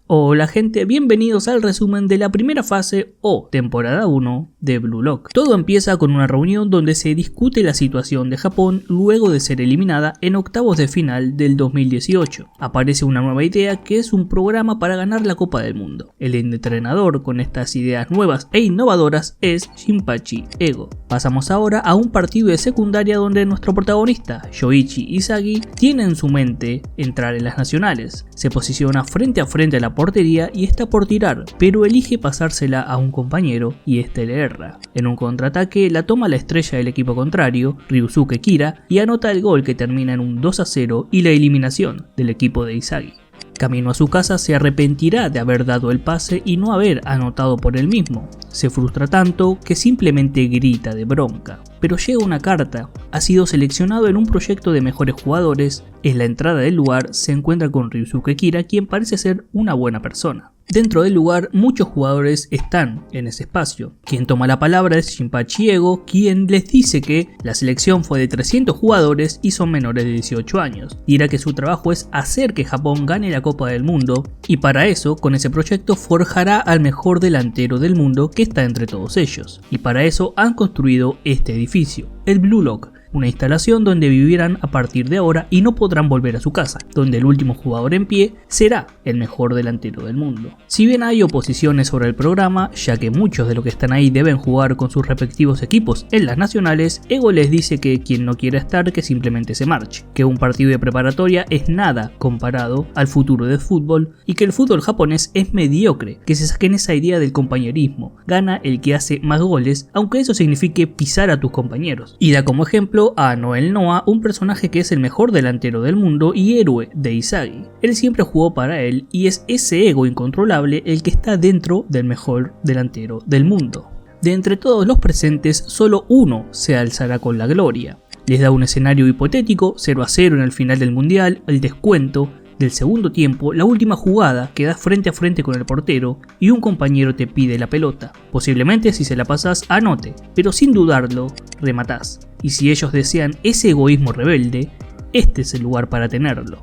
Hola gente, bienvenidos al resumen de la primera fase o temporada 1 de Blue Lock. Todo empieza con una reunión donde se discute la situación de Japón luego de ser eliminada en octavos de final del 2018. Aparece una nueva idea que es un programa para ganar la Copa del Mundo. El entrenador con estas ideas nuevas e innovadoras es Shinpachi Ego. Pasamos ahora a un partido de secundaria donde nuestro protagonista, Yoichi Isagi, tiene en su mente entrar en las nacionales. Se posiciona frente a frente a la portería y está por tirar, pero elige pasársela a un compañero y este le erra. En un contraataque la toma la estrella del equipo contrario, Ryusuke Kira, y anota el gol que termina en un 2-0 y la eliminación del equipo de Isagi. Camino a su casa se arrepentirá de haber dado el pase y no haber anotado por él mismo. Se frustra tanto que simplemente grita de bronca. Pero llega una carta. Ha sido seleccionado en un proyecto de mejores jugadores. En la entrada del lugar se encuentra con Ryusuke Kira, quien parece ser una buena persona. Dentro del lugar muchos jugadores están en ese espacio. Quien toma la palabra es Shinpachi Ego, quien les dice que la selección fue de 300 jugadores y son menores de 18 años. Dirá que su trabajo es hacer que Japón gane la Copa del Mundo y para eso, con ese proyecto, forjará al mejor delantero del mundo que está entre todos ellos. Y para eso han construido este edificio, el Blue Lock. Una instalación donde vivirán a partir de ahora y no podrán volver a su casa, donde el último jugador en pie será el mejor delantero del mundo. Si bien hay oposiciones sobre el programa, ya que muchos de los que están ahí deben jugar con sus respectivos equipos en las nacionales, Ego les dice que quien no quiera estar que simplemente se marche, que un partido de preparatoria es nada comparado al futuro del fútbol y que el fútbol japonés es mediocre, que se saquen esa idea del compañerismo, gana el que hace más goles, aunque eso signifique pisar a tus compañeros. Y da como ejemplo a Noel Noah, un personaje que es el mejor delantero del mundo y héroe de Isagi. Él siempre jugó para él y es ese ego incontrolable el que está dentro del mejor delantero del mundo. De entre todos los presentes, solo uno se alzará con la gloria. Les da un escenario hipotético, 0-0 en el final del mundial, el descuento del segundo tiempo, la última jugada, quedas frente a frente con el portero y un compañero te pide la pelota. Posiblemente si se la pasas anote, pero sin dudarlo rematás. Y si ellos desean ese egoísmo rebelde, este es el lugar para tenerlo.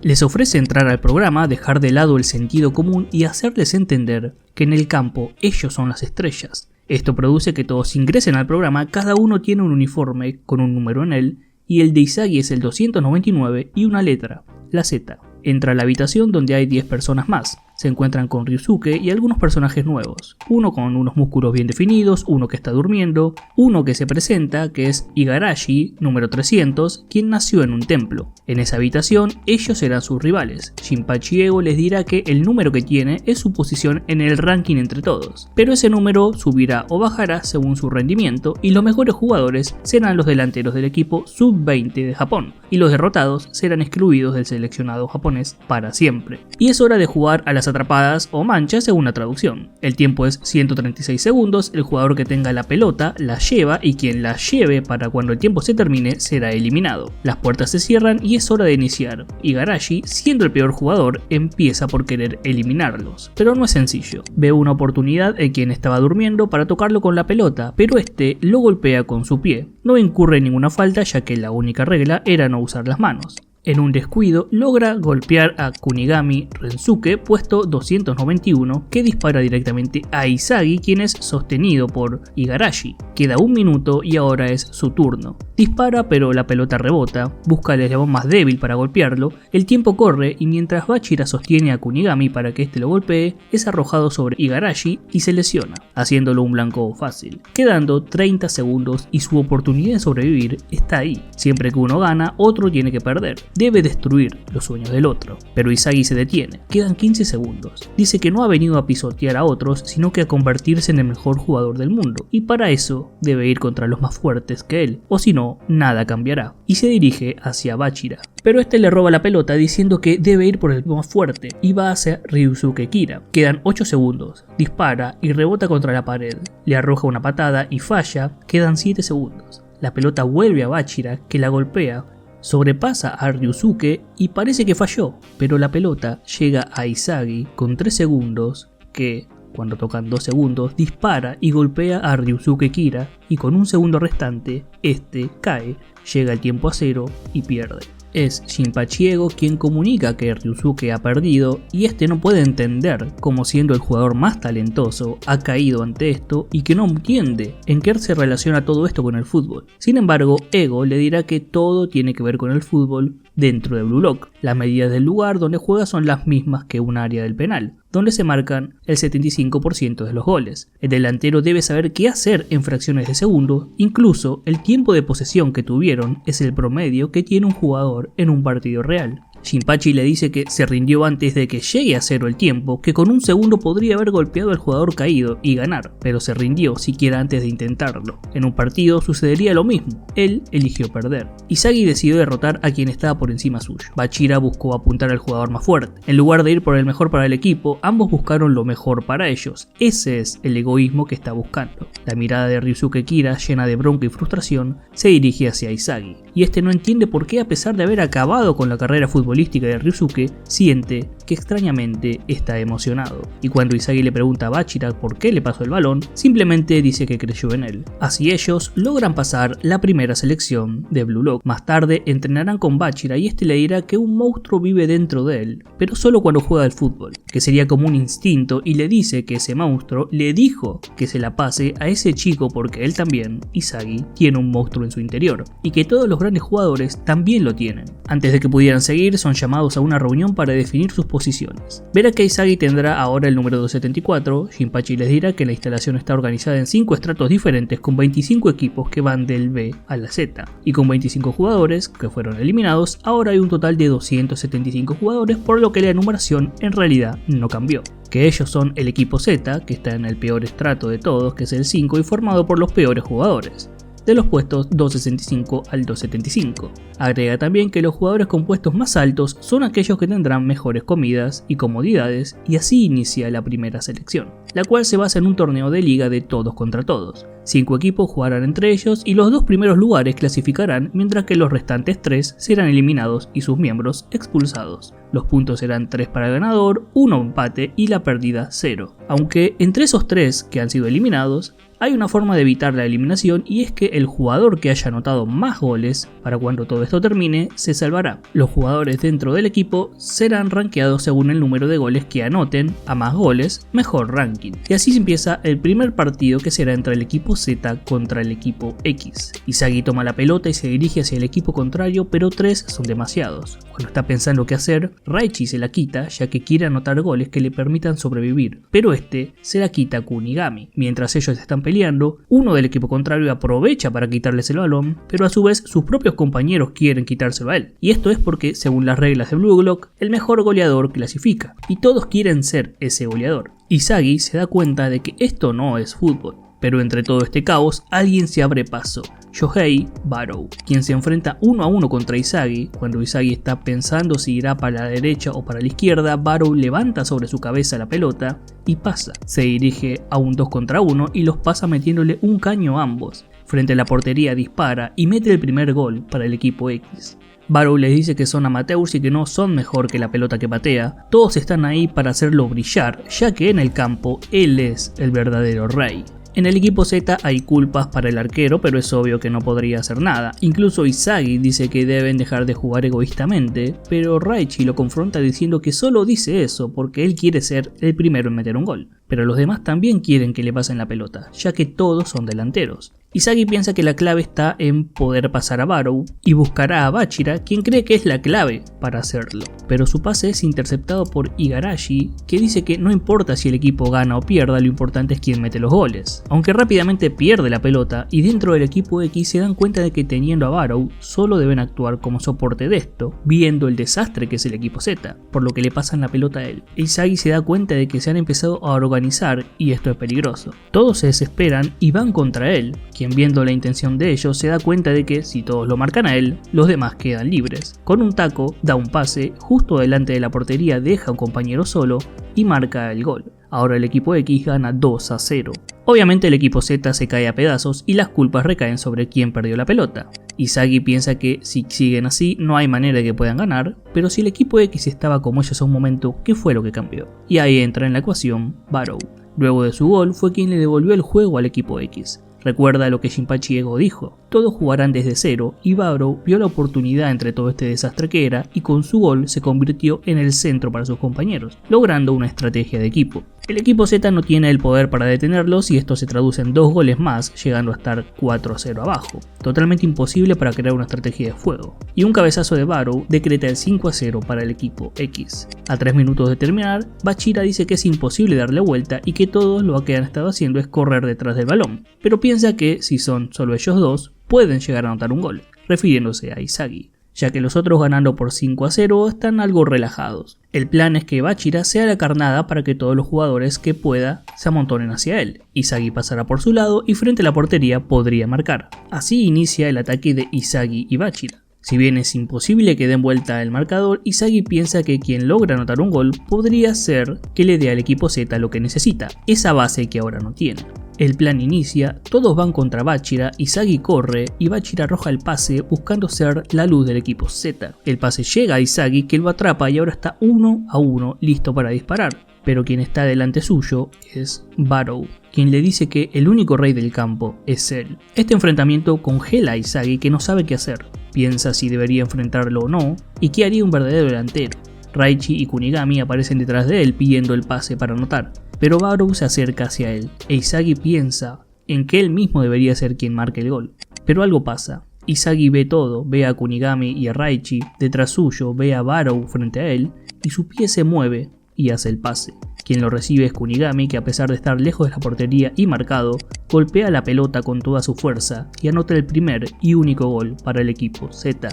Les ofrece entrar al programa, dejar de lado el sentido común y hacerles entender que en el campo ellos son las estrellas. Esto produce que todos ingresen al programa, cada uno tiene un uniforme con un número en él y el de Isagi es el 299 y una letra, la Z. Entra a la habitación donde hay 10 personas más. Se encuentran con Ryusuke y algunos personajes nuevos. Uno con unos músculos bien definidos, uno que está durmiendo, uno que se presenta, que es Igarashi, número 300, quien nació en un templo. En esa habitación, ellos serán sus rivales. Shinpachi Ego les dirá que el número que tiene es su posición en el ranking entre todos, pero ese número subirá o bajará según su rendimiento y los mejores jugadores serán los delanteros del equipo sub-20 de Japón y los derrotados serán excluidos del seleccionado japonés para siempre. Y es hora de jugar a las atrapadas o manchas según la traducción. El tiempo es 136 segundos, el jugador que tenga la pelota la lleva y quien la lleve para cuando el tiempo se termine será eliminado. Las puertas se cierran y es hora de iniciar. Igarashi, siendo el peor jugador, empieza por querer eliminarlos, pero no es sencillo. Ve una oportunidad en quien estaba durmiendo para tocarlo con la pelota, pero este lo golpea con su pie. No incurre en ninguna falta ya que la única regla era no usar las manos. En un descuido logra golpear a Kunigami Rensuke, puesto 291, que dispara directamente a Isagi, quien es sostenido por Igarashi. Queda un minuto y ahora es su turno. Dispara pero la pelota rebota, busca el eslabón más débil para golpearlo, el tiempo corre y mientras Bachira sostiene a Kunigami para que este lo golpee, es arrojado sobre Igarashi y se lesiona, haciéndolo un blanco fácil. Quedando 30 segundos y su oportunidad de sobrevivir está ahí. Siempre que uno gana, otro tiene que perder. Debe destruir los sueños del otro, pero Isagi se detiene. Quedan 15 segundos. Dice que no ha venido a pisotear a otros, sino que a convertirse en el mejor jugador del mundo, y para eso debe ir contra los más fuertes que él, o si no, nada cambiará. Y se dirige hacia Bachira, pero este le roba la pelota diciendo que debe ir por el más fuerte, y va hacia Ryusuke Kira. Quedan 8 segundos. Dispara y rebota contra la pared. Le arroja una patada y falla. Quedan 7 segundos. La pelota vuelve a Bachira, que la golpea, sobrepasa a Ryusuke y parece que falló, pero la pelota llega a Isagi con 3 segundos que cuando tocan 2 segundos, dispara y golpea a Ryusuke Kira y con un segundo restante, este cae, llega el tiempo a 0 y pierde. Es Shinpachi Ego quien comunica que Ryusuke ha perdido y este no puede entender cómo, siendo el jugador más talentoso, ha caído ante esto y que no entiende en qué se relaciona todo esto con el fútbol. Sin embargo, Ego le dirá que todo tiene que ver con el fútbol dentro de Blue Lock. Las medidas del lugar donde juega son las mismas que un área del penal, donde se marcan el 75% de los goles. El delantero debe saber qué hacer en fracciones de segundo, incluso el tiempo de posesión que tuvieron es el promedio que tiene un jugador en un partido real. Shinpachi le dice que se rindió antes de que llegue a 0 el tiempo, que con un segundo podría haber golpeado al jugador caído y ganar, pero se rindió siquiera antes de intentarlo. En un partido sucedería lo mismo, él eligió perder. Izagi decidió derrotar a quien estaba por encima suyo. Bachira buscó apuntar al jugador más fuerte. En lugar de ir por el mejor para el equipo, ambos buscaron lo mejor para ellos. Ese es el egoísmo que está buscando. La mirada de Ryusuke Kira, llena de bronca y frustración, se dirige hacia Izagi, y este no entiende por qué, a pesar de haber acabado con la carrera futbolística de Ryusuke, siente que extrañamente está emocionado. Y cuando Izagi le pregunta a Bachira por qué le pasó el balón, simplemente dice que creyó en él. Así ellos logran pasar la primera selección de Blue Lock. Más tarde entrenarán con Bachira y este le dirá que un monstruo vive dentro de él, pero solo cuando juega al fútbol, que sería como un instinto, y le dice que ese monstruo le dijo que se la pase a ese chico porque él también, Izagi, tiene un monstruo en su interior, y que todos los grandes jugadores también lo tienen. Antes de que pudieran seguir, son llamados a una reunión para definir sus posiciones. Verá que Izagi tendrá ahora el número 274, Shinpachi les dirá que la instalación está organizada en 5 estratos diferentes con 25 equipos que van del B a la Z, y con 25 jugadores que fueron eliminados, ahora hay un total de 275 jugadores, por lo que la numeración en realidad no cambió. Que ellos son el equipo Z, que está en el peor estrato de todos, que es el 5 y formado por los peores jugadores, de los puestos 265 al 275. Agrega también que los jugadores con puestos más altos son aquellos que tendrán mejores comidas y comodidades, y así inicia la primera selección, la cual se basa en un torneo de liga de todos contra todos. 5 equipos jugarán entre ellos y los 2 primeros lugares clasificarán, mientras que los restantes 3 serán eliminados y sus miembros expulsados. Los puntos serán 3 para el ganador, 1 empate y la pérdida 0. Aunque entre esos 3 que han sido eliminados, hay una forma de evitar la eliminación, y es que el jugador que haya anotado más goles para cuando todo esto termine se salvará. Los jugadores dentro del equipo serán rankeados según el número de goles que anoten. A más goles, mejor ranking. Y así se empieza el primer partido, que será entre el equipo Z contra el equipo X. Izagi toma la pelota y se dirige hacia el equipo contrario, pero 3 son demasiados. Cuando está pensando qué hacer, Raichi se la quita, ya que quiere anotar goles que le permitan sobrevivir, pero este se la quita a Kunigami. Mientras ellos están peleando, uno del equipo contrario aprovecha para quitarles el balón, pero a su vez sus propios compañeros quieren quitárselo a él. Y esto es porque, según las reglas de Blue Lock, el mejor goleador clasifica, y todos quieren ser ese goleador. Izagi se da cuenta de que esto no es fútbol, pero entre todo este caos, alguien se abre paso: Shohei Barou, quien se enfrenta 1 a 1 contra Izagi. Cuando Izagi está pensando si irá para la derecha o para la izquierda, Barou levanta sobre su cabeza la pelota y pasa. Se dirige a un 2 contra 1 y los pasa metiéndole un caño a ambos. Frente a la portería dispara y mete el primer gol para el equipo X. Barou les dice que son amateurs y que no son mejor que la pelota que patea. Todos están ahí para hacerlo brillar, ya que en el campo él es el verdadero rey. En el equipo Z hay culpas para el arquero, pero es obvio que no podría hacer nada. Incluso Izagi dice que deben dejar de jugar egoístamente, pero Raichi lo confronta diciendo que solo dice eso porque él quiere ser el primero en meter un gol. Pero los demás también quieren que le pasen la pelota, ya que todos son delanteros. Izagi piensa que la clave está en poder pasar a Barou y buscará a Bachira, quien cree que es la clave para hacerlo. Pero su pase es interceptado por Igarashi, que dice que no importa si el equipo gana o pierda, lo importante es quién mete los goles. Aunque rápidamente pierde la pelota, y dentro del equipo X se dan cuenta de que teniendo a Barou solo deben actuar como soporte de esto, viendo el desastre que es el equipo Z, por lo que le pasan la pelota a él. Izagi se da cuenta de que se han empezado a organizar y esto es peligroso. Todos se desesperan y van contra él, quien, viendo la intención de ellos, se da cuenta de que si todos lo marcan a él, los demás quedan libres. Con un taco, da un pase, justo delante de la portería deja a un compañero solo y marca el gol. Ahora el equipo X gana 2 a 0. Obviamente el equipo Z se cae a pedazos y las culpas recaen sobre quien perdió la pelota. Izagi piensa que si siguen así no hay manera de que puedan ganar, pero si el equipo X estaba como ellos a un momento, ¿qué fue lo que cambió? Y ahí entra en la ecuación Barou. Luego de su gol fue quien le devolvió el juego al equipo X. Recuerda lo que Jinpachi Ego dijo: todos jugarán desde cero, y Barrow vio la oportunidad entre todo este desastre que era y con su gol se convirtió en el centro para sus compañeros, logrando una estrategia de equipo. El equipo Z no tiene el poder para detenerlos y esto se traduce en 2 goles más, llegando a estar 4-0 abajo. Totalmente imposible para crear una estrategia de fuego. Y un cabezazo de Barrow decreta el 5-0 para el equipo X. A 3 minutos de terminar, Bachira dice que es imposible darle vuelta y que todos lo que han estado haciendo es correr detrás del balón, pero piensa que si son solo ellos dos, pueden llegar a anotar un gol, refiriéndose a Izagi, ya que los otros ganando por 5-0 están algo relajados. El plan es que Bachira sea la carnada para que todos los jugadores que pueda se amontonen hacia él. Izagi pasará por su lado y frente a la portería podría marcar. Así inicia el ataque de Izagi y Bachira. Si bien es imposible que den vuelta el marcador, Izagi piensa que quien logra anotar un gol podría ser que le dé al equipo Z lo que necesita, esa base que ahora no tiene. El plan inicia, todos van contra Bachira, Izagi corre y Bachira arroja el pase buscando ser la luz del equipo Z. El pase llega a Izagi que lo atrapa y ahora está 1-1 listo para disparar, pero quien está delante suyo es Barrow, quien le dice que el único rey del campo es él. Este enfrentamiento congela a Izagi que no sabe qué hacer, piensa si debería enfrentarlo o no y qué haría un verdadero delantero. Raichi y Kunigami aparecen detrás de él pidiendo el pase para anotar, pero Barrow se acerca hacia él e Izagi piensa en que él mismo debería ser quien marque el gol. Pero algo pasa. Izagi ve todo, ve a Kunigami y a Raichi, detrás suyo ve a Barrow frente a él y su pie se mueve y hace el pase. Quien lo recibe es Kunigami, que a pesar de estar lejos de la portería y marcado, golpea la pelota con toda su fuerza y anota el primer y único gol para el equipo Z.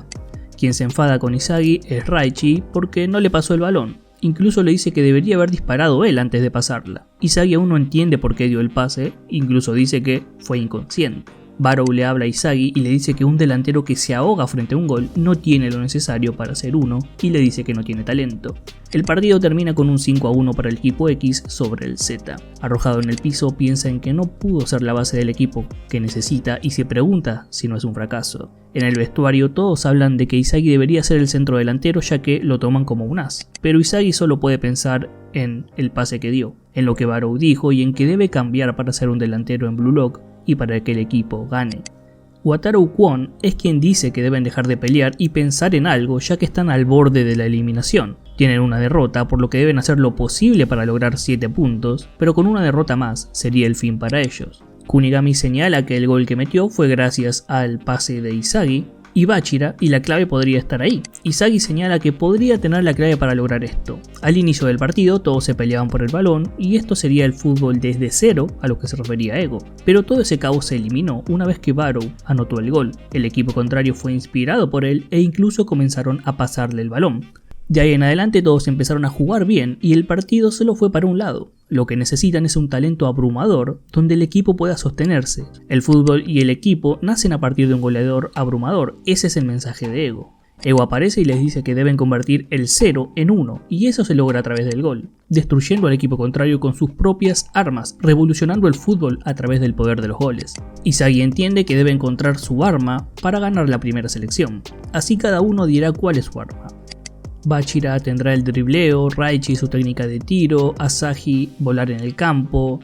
Quien se enfada con Izagi es Raichi porque no le pasó el balón. Incluso le dice que debería haber disparado él antes de pasarla. Izagi aún no entiende por qué dio el pase, incluso dice que fue inconsciente. Barrow le habla a Izagi y le dice que un delantero que se ahoga frente a un gol no tiene lo necesario para ser uno y le dice que no tiene talento. El partido termina con un 5-1 para el equipo X sobre el Z. Arrojado en el piso piensa en que no pudo ser la base del equipo que necesita y se pregunta si no es un fracaso. En el vestuario todos hablan de que Izagi debería ser el centro delantero ya que lo toman como un as, pero Izagi solo puede pensar en el pase que dio, en lo que Barrow dijo y en que debe cambiar para ser un delantero en Blue Lock y para que el equipo gane. Wataru Kwon es quien dice que deben dejar de pelear y pensar en algo ya que están al borde de la eliminación. Tienen una derrota por lo que deben hacer lo posible para lograr 7 puntos, pero con una derrota más sería el fin para ellos. Kunigami señala que el gol que metió fue gracias al pase de Izagi y Bachira y la clave podría estar ahí. Izagi señala que podría tener la clave para lograr esto. Al inicio del partido todos se peleaban por el balón y esto sería el fútbol desde cero a lo que se refería Ego, pero todo ese caos se eliminó una vez que Barrow anotó el gol. El equipo contrario fue inspirado por él e incluso comenzaron a pasarle el balón. De ahí en adelante todos empezaron a jugar bien y el partido solo fue para un lado. Lo que necesitan es un talento abrumador donde el equipo pueda sostenerse. El fútbol y el equipo nacen a partir de un goleador abrumador, ese es el mensaje de Ego. Ego aparece y les dice que deben convertir el 0 en 1 y eso se logra a través del gol, destruyendo al equipo contrario con sus propias armas, revolucionando el fútbol a través del poder de los goles. Izagi entiende que debe encontrar su arma para ganar la primera selección, así cada uno dirá cuál es su arma. Bachira tendrá el dribleo, Raichi su técnica de tiro, Asahi volar en el campo,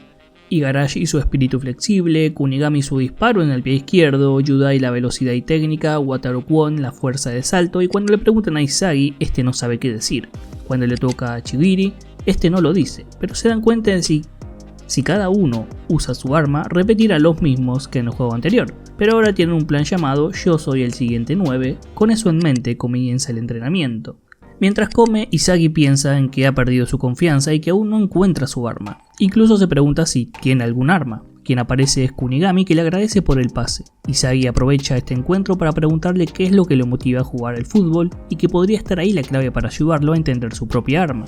Igarashi su espíritu flexible, Kunigami su disparo en el pie izquierdo, Yudai la velocidad y técnica, Wataru Kwon la fuerza de salto y cuando le preguntan a Izagi, este no sabe qué decir. Cuando le toca a Chigiri, este no lo dice, pero se dan cuenta de si cada uno usa su arma, repetirá los mismos que en el juego anterior. Pero ahora tienen un plan llamado Yo soy el siguiente 9, con eso en mente comienza el entrenamiento. Mientras come, Izagi piensa en que ha perdido su confianza y que aún no encuentra su arma. Incluso se pregunta si tiene algún arma. Quien aparece es Kunigami, que le agradece por el pase. Izagi aprovecha este encuentro para preguntarle qué es lo que lo motiva a jugar al fútbol y que podría estar ahí la clave para ayudarlo a entender su propia arma.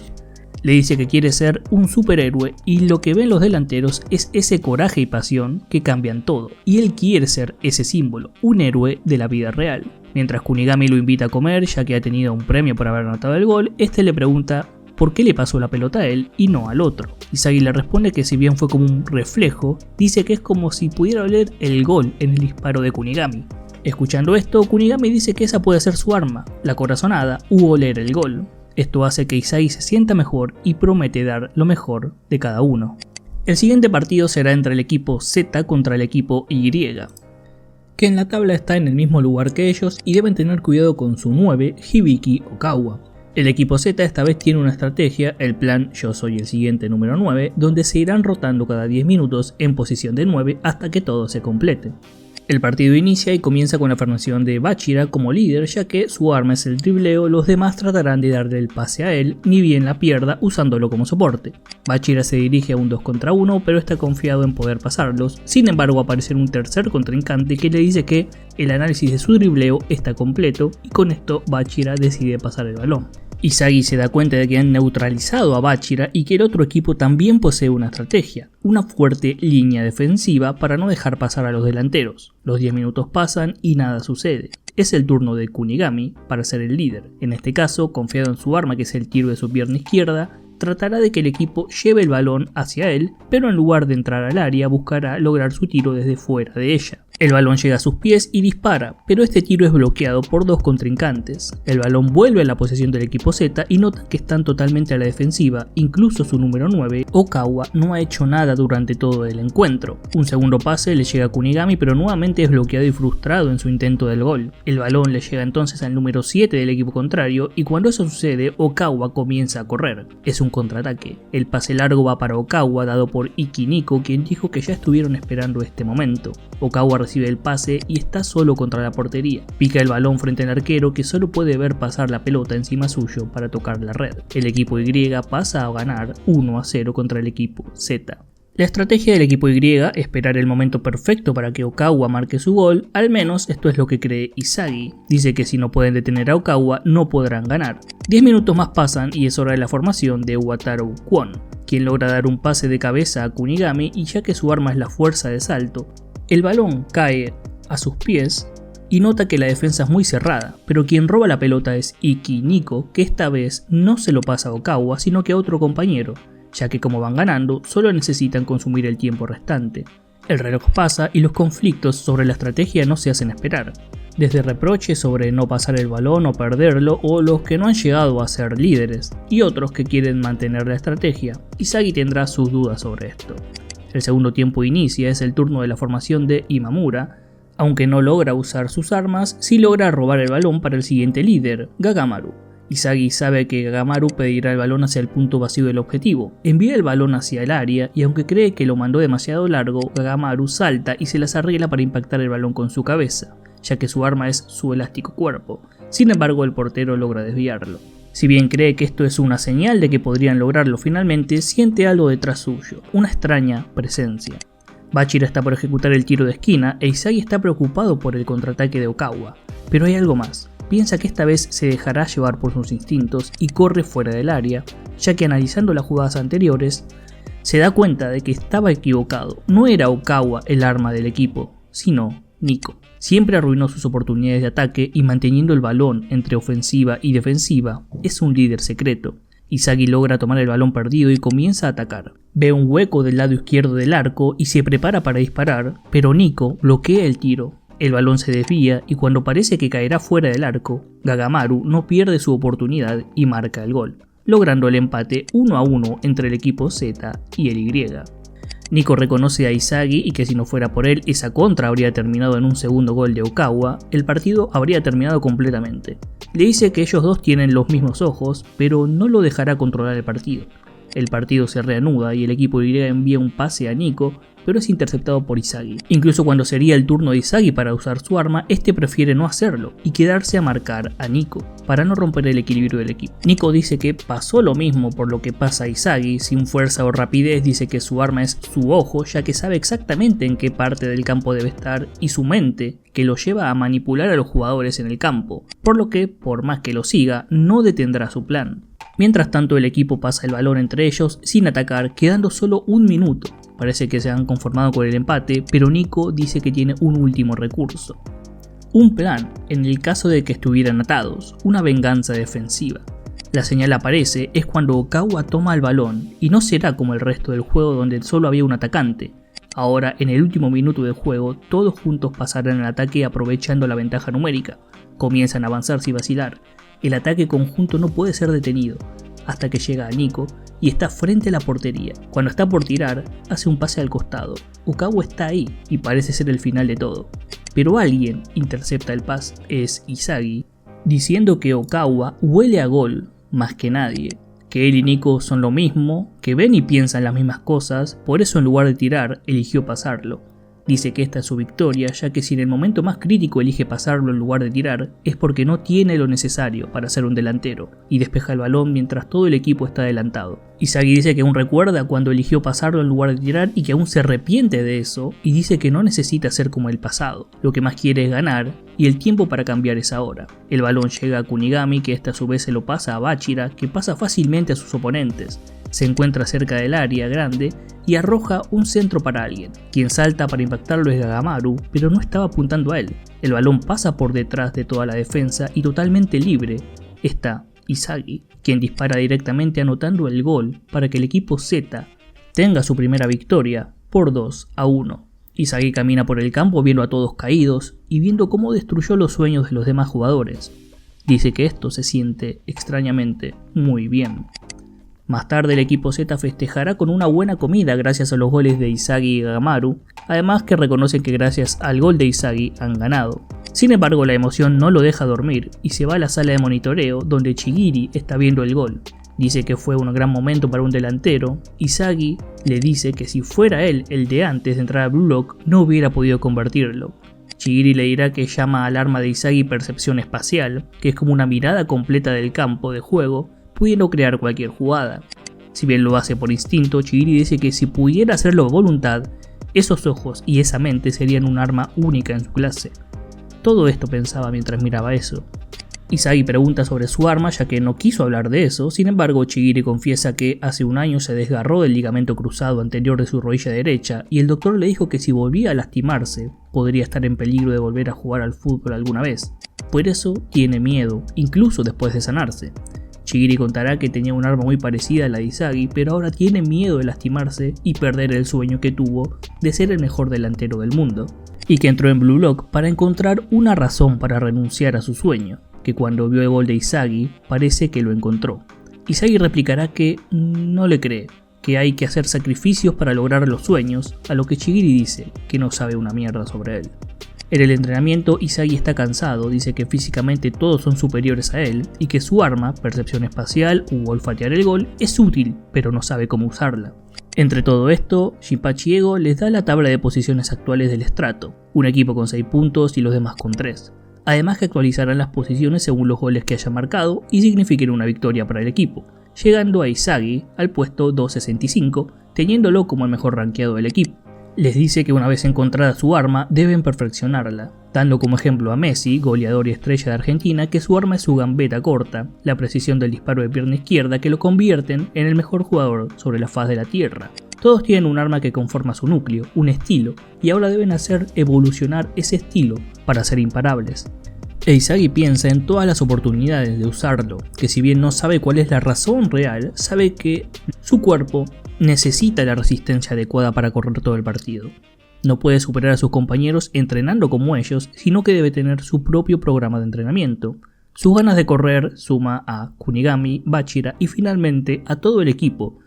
Le dice que quiere ser un superhéroe y lo que ven los delanteros es ese coraje y pasión que cambian todo. Y él quiere ser ese símbolo, un héroe de la vida real. Mientras Kunigami lo invita a comer ya que ha tenido un premio por haber anotado el gol, este le pregunta por qué le pasó la pelota a él y no al otro. Izagi le responde que si bien fue como un reflejo, dice que es como si pudiera oler el gol en el disparo de Kunigami. Escuchando esto, Kunigami dice que esa puede ser su arma, la corazonada u oler el gol. Esto hace que Izagi se sienta mejor y promete dar lo mejor de cada uno. El siguiente partido será entre el equipo Z contra el equipo Y, que en la tabla está en el mismo lugar que ellos y deben tener cuidado con su 9, Hibiki Okawa. El equipo Z esta vez tiene una estrategia, el plan Yo soy el siguiente número 9, donde se irán rotando cada 10 minutos en posición de 9 hasta que todo se complete. El partido inicia y comienza con la formación de Bachira como líder, ya que su arma es el dribleo. Los demás tratarán de darle el pase a él, ni bien la pierda usándolo como soporte. Bachira se dirige a un 2 contra 1, pero está confiado en poder pasarlos. Sin embargo, aparece un tercer contrincante que le dice que el análisis de su dribleo está completo y con esto Bachira decide pasar el balón. Izagi se da cuenta de que han neutralizado a Bachira y que el otro equipo también posee una estrategia, una fuerte línea defensiva para no dejar pasar a los delanteros. Los 10 minutos pasan y nada sucede. Es el turno de Kunigami para ser el líder. En este caso, confiado en su arma que es el tiro de su pierna izquierda, tratará de que el equipo lleve el balón hacia él, pero en lugar de entrar al área buscará lograr su tiro desde fuera de ella. El balón llega a sus pies y dispara, pero este tiro es bloqueado por dos contrincantes. El balón vuelve a la posesión del equipo Z y notan que están totalmente a la defensiva, incluso su número 9, Okawa, no ha hecho nada durante todo el encuentro. Un segundo pase le llega a Kunigami, pero nuevamente es bloqueado y frustrado en su intento del gol. El balón le llega entonces al número 7 del equipo contrario y cuando eso sucede, Okawa comienza a correr. Es un contraataque. El pase largo va para Okawa, dado por Iki Nico, quien dijo que ya estuvieron esperando este momento. Okawa recibe el pase y está solo contra la portería. Pica el balón frente al arquero que solo puede ver pasar la pelota encima suyo para tocar la red. El equipo Y pasa a ganar 1-0 contra el equipo Z. La estrategia del equipo Y es esperar el momento perfecto para que Okawa marque su gol, al menos esto es lo que cree Izagi. Dice que si no pueden detener a Okawa no podrán ganar. 10 minutos más pasan y es hora de la formación de Wataru Kwon, quien logra dar un pase de cabeza a Kunigami y ya que su arma es la fuerza de salto, el balón cae a sus pies y nota que la defensa es muy cerrada, pero quien roba la pelota es Iki Nico, que esta vez no se lo pasa a Okawa sino que a otro compañero, ya que como van ganando solo necesitan consumir el tiempo restante. El reloj pasa y los conflictos sobre la estrategia no se hacen esperar, desde reproches sobre no pasar el balón o perderlo o los que no han llegado a ser líderes y otros que quieren mantener la estrategia. Izagi tendrá sus dudas sobre esto. El segundo tiempo inicia, es el turno de la formación de Imamura. Aunque no logra usar sus armas, sí logra robar el balón para el siguiente líder, Gagamaru. Izagi sabe que Gagamaru pedirá el balón hacia el punto vacío del objetivo. Envía el balón hacia el área y aunque cree que lo mandó demasiado largo, Gagamaru salta y se las arregla para impactar el balón con su cabeza, ya que su arma es su elástico cuerpo. Sin embargo, el portero logra desviarlo. Si bien cree que esto es una señal de que podrían lograrlo finalmente, siente algo detrás suyo, una extraña presencia. Bachira está por ejecutar el tiro de esquina e Izagi está preocupado por el contraataque de Okawa, pero hay algo más. Piensa que esta vez se dejará llevar por sus instintos y corre fuera del área, ya que analizando las jugadas anteriores, se da cuenta de que estaba equivocado. No era Okawa el arma del equipo, sino Nico. Siempre arruinó sus oportunidades de ataque y manteniendo el balón entre ofensiva y defensiva, es un líder secreto. Izagi logra tomar el balón perdido y comienza a atacar. Ve un hueco del lado izquierdo del arco y se prepara para disparar, pero Nico bloquea el tiro. El balón se desvía y cuando parece que caerá fuera del arco, Gagamaru no pierde su oportunidad y marca el gol, logrando el empate 1-1 entre el equipo Z y el Y. Nico reconoce a Izagi y que si no fuera por él, esa contra habría terminado en un segundo gol de Okawa, el partido habría terminado completamente. Le dice que ellos dos tienen los mismos ojos, pero no lo dejará controlar el partido. El partido se reanuda y el equipo Y envía un pase a Nico, pero es interceptado por Izagi. Incluso cuando sería el turno de Izagi para usar su arma, este prefiere no hacerlo y quedarse a marcar a Nico, para no romper el equilibrio del equipo. Nico dice que pasó lo mismo por lo que pasa a Izagi, sin fuerza o rapidez dice que su arma es su ojo, ya que sabe exactamente en qué parte del campo debe estar, y su mente, que lo lleva a manipular a los jugadores en el campo, por lo que, por más que lo siga, no detendrá su plan. Mientras tanto el equipo pasa el balón entre ellos sin atacar, quedando solo un minuto. Parece que se han conformado con el empate, pero Nico dice que tiene un último recurso. Un plan, en el caso de que estuvieran atados, una venganza defensiva. La señal aparece es cuando Okawa toma el balón, y no será como el resto del juego donde solo había un atacante. Ahora, en el último minuto del juego, todos juntos pasarán al ataque aprovechando la ventaja numérica. Comienzan a avanzar sin vacilar. El ataque conjunto no puede ser detenido. hasta que llega a Nico y está frente a la portería. Cuando está por tirar, hace un pase al costado. Okawa está ahí y parece ser el final de todo. Pero alguien intercepta el pase, es Izagi, diciendo que Okawa huele a gol más que nadie, que él y Nico son lo mismo, que ven y piensan las mismas cosas, por eso en lugar de tirar eligió pasarlo. Dice que esta es su victoria, ya que si en el momento más crítico elige pasarlo en lugar de tirar, es porque no tiene lo necesario para ser un delantero, y despeja el balón mientras todo el equipo está adelantado. Izagi dice que aún recuerda cuando eligió pasarlo en lugar de tirar y que aún se arrepiente de eso, y dice que no necesita ser como el pasado, lo que más quiere es ganar, y el tiempo para cambiar es ahora. El balón llega a Kunigami, que esta a su vez se lo pasa a Bachira, que pasa fácilmente a sus oponentes. Se encuentra cerca del área grande y arroja un centro para alguien. Quien salta para impactarlo es Gagamaru, pero no estaba apuntando a él. El balón pasa por detrás de toda la defensa y totalmente libre está Izagi, quien dispara directamente anotando el gol para que el equipo Z tenga su primera victoria por 2-1. Izagi camina por el campo viendo a todos caídos y viendo cómo destruyó los sueños de los demás jugadores. Dice que esto se siente extrañamente muy bien. Más tarde el equipo Z festejará con una buena comida gracias a los goles de Izagi y Gagamaru, además que reconocen que gracias al gol de Izagi han ganado. Sin embargo, la emoción no lo deja dormir y se va a la sala de monitoreo donde Chigiri está viendo el gol. Dice que fue un gran momento para un delantero. Izagi le dice que si fuera él el de antes de entrar a Blue Lock no hubiera podido convertirlo. Chigiri le dirá que llama al arma de Izagi percepción espacial, que es como una mirada completa del campo de juego, pudiendo crear cualquier jugada. Si bien lo hace por instinto, Chigiri dice que si pudiera hacerlo a voluntad, esos ojos y esa mente serían un arma única en su clase. Todo esto pensaba mientras miraba eso. Izagi pregunta sobre su arma ya que no quiso hablar de eso, sin embargo Chigiri confiesa que hace un año se desgarró del ligamento cruzado anterior de su rodilla derecha y el doctor le dijo que si volvía a lastimarse, podría estar en peligro de volver a jugar al fútbol alguna vez. Por eso tiene miedo, incluso después de sanarse. Chigiri contará que tenía un arma muy parecida a la de Izagi, pero ahora tiene miedo de lastimarse y perder el sueño que tuvo de ser el mejor delantero del mundo, y que entró en Blue Lock para encontrar una razón para renunciar a su sueño, que cuando vio el gol de Izagi parece que lo encontró. Izagi replicará que no le cree, que hay que hacer sacrificios para lograr los sueños, a lo que Chigiri dice que no sabe una mierda sobre él. En el entrenamiento, Izagi está cansado, dice que físicamente todos son superiores a él y que su arma, percepción espacial u olfatear el gol, es útil, pero no sabe cómo usarla. Entre todo esto, Shinpachi Ego les da la tabla de posiciones actuales del estrato, un equipo con 6 puntos y los demás con 3. Además que actualizarán las posiciones según los goles que haya marcado y signifiquen una victoria para el equipo, llegando a Izagi al puesto 265, teniéndolo como el mejor rankeado del equipo. Les dice que una vez encontrada su arma deben perfeccionarla, dando como ejemplo a Messi, goleador y estrella de Argentina, que su arma es su gambeta corta, la precisión del disparo de pierna izquierda que lo convierten en el mejor jugador sobre la faz de la tierra. Todos tienen un arma que conforma su núcleo, un estilo, y ahora deben hacer evolucionar ese estilo para ser imparables. Izagi piensa en todas las oportunidades de usarlo, que si bien no sabe cuál es la razón real, sabe que su cuerpo necesita la resistencia adecuada para correr todo el partido. No puede superar a sus compañeros entrenando como ellos, sino que debe tener su propio programa de entrenamiento. Sus ganas de correr suma a Kunigami, Bachira y finalmente a todo el equipo,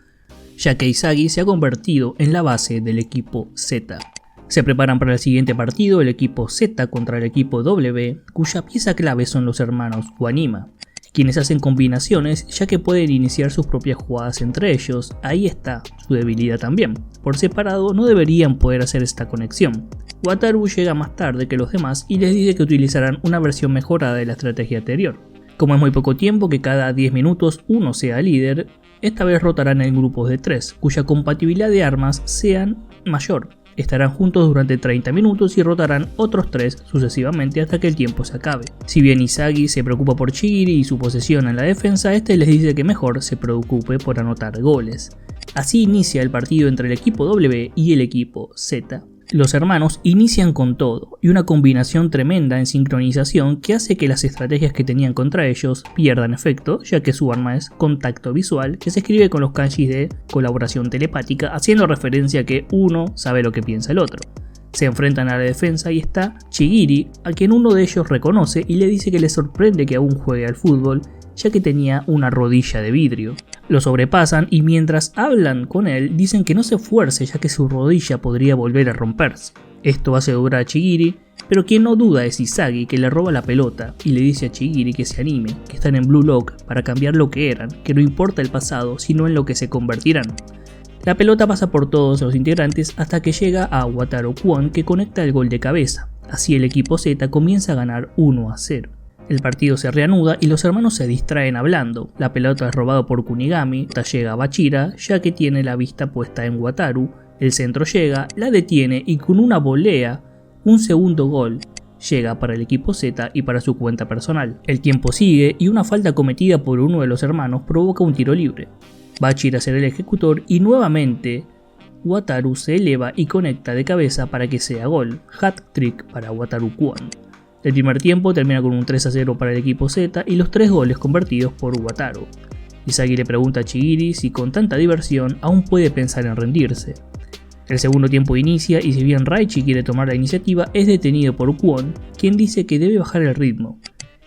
ya que Izagi se ha convertido en la base del equipo Z. Se preparan para el siguiente partido el equipo Z contra el equipo W, cuya pieza clave son los hermanos Wanima, quienes hacen combinaciones ya que pueden iniciar sus propias jugadas entre ellos. Ahí está su debilidad también. Por separado no deberían poder hacer esta conexión. Wataru llega más tarde que los demás y les dice que utilizarán una versión mejorada de la estrategia anterior. Como es muy poco tiempo que cada 10 minutos uno sea líder, esta vez rotarán en grupos de 3, cuya compatibilidad de armas sean mayor. Estarán juntos durante 30 minutos y rotarán otros 3 sucesivamente hasta que el tiempo se acabe. Si bien Izagi se preocupa por Chigiri y su posesión en la defensa, este les dice que mejor se preocupe por anotar goles. Así inicia el partido entre el equipo W y el equipo Z. Los hermanos inician con todo y una combinación tremenda en sincronización que hace que las estrategias que tenían contra ellos pierdan efecto, ya que su arma es contacto visual, que se escribe con los kanjis de colaboración telepática, haciendo referencia a que uno sabe lo que piensa el otro. Se enfrentan a la defensa y está Chigiri, a quien uno de ellos reconoce y le dice que le sorprende que aún juegue al fútbol, ya que tenía una rodilla de vidrio. Lo sobrepasan y mientras hablan con él dicen que no se esfuerce ya que su rodilla podría volver a romperse. Esto hace dudar a Chigiri, pero quien no duda es Izagi, que le roba la pelota y le dice a Chigiri que se anime, que están en Blue Lock para cambiar lo que eran, que no importa el pasado sino en lo que se convertirán. La pelota pasa por todos los integrantes hasta que llega a Wataru Kwon, que conecta el gol de cabeza. Así el equipo Z comienza a ganar 1-0. El partido se reanuda y los hermanos se distraen hablando. La pelota es robada por Kunigami, llega a Bachira ya que tiene la vista puesta en Wataru. El centro llega, la detiene y con una volea, un segundo gol llega para el equipo Z y para su cuenta personal. El tiempo sigue y una falta cometida por uno de los hermanos provoca un tiro libre. Bachira será el ejecutor y nuevamente Wataru se eleva y conecta de cabeza para que sea gol. Hat-trick para Wataru Kwon. El primer tiempo termina con un 3-0 para el equipo Z y los 3 goles convertidos por Wataru. Izagi le pregunta a Chigiri si con tanta diversión aún puede pensar en rendirse. El segundo tiempo inicia y si bien Raichi quiere tomar la iniciativa es detenido por Kwon, quien dice que debe bajar el ritmo.